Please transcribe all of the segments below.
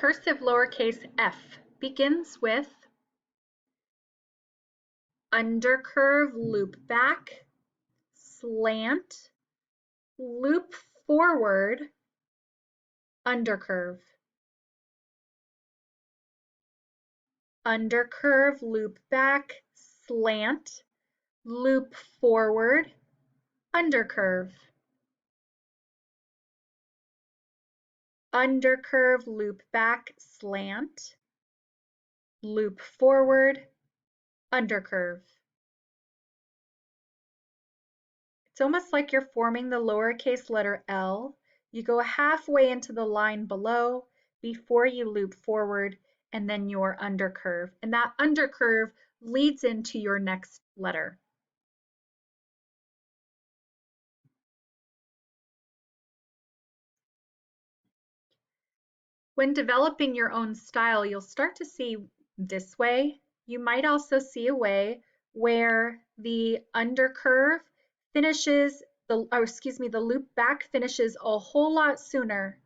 Cursive lowercase f begins with undercurve, loop back, slant, loop forward, undercurve. Undercurve, loop back, slant, loop forward, undercurve. Undercurve, loop back, slant, loop forward, undercurve. It's almost like you're forming the lowercase letter L. You go halfway into the line below before you loop forward, and then your undercurve. And that undercurve leads into your next letter. When developing your own style, you'll start to see this way. You might also see a way where the undercurve finishes, the loop back finishes a whole lot sooner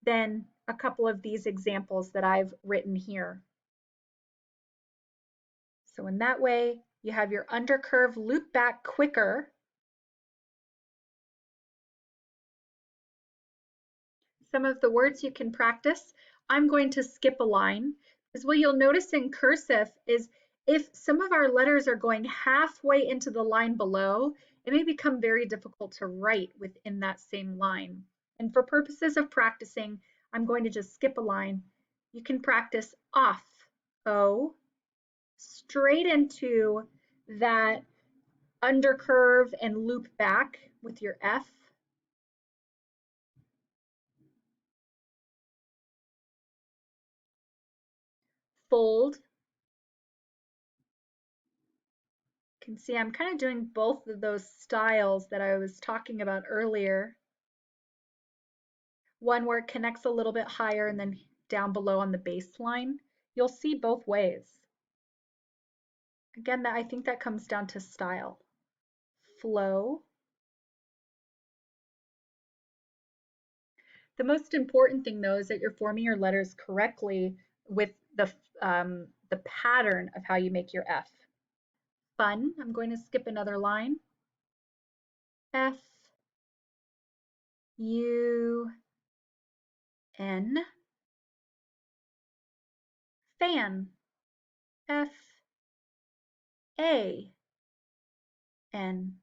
than a couple of these examples that I've written here. So in that way, you have your undercurve loop back quicker. Some of the words you can practice, I'm going to skip a line, because what you'll notice in cursive is if some of our letters are going halfway into the line below, it may become very difficult to write within that same line. And for purposes of practicing, I'm going to just skip a line. You can practice off, O, straight into that undercurve and loop back with your F. Fold. You can see I'm kind of doing both of those styles that I was talking about earlier. One where it connects a little bit higher and then down below on the baseline. You'll see both ways. Again, I think that comes down to style. Flow. The most important thing though is that you're forming your letters correctly with the pattern of how you make your F. Fun, I'm going to skip another line. F, U, N. Fan, F, A, N.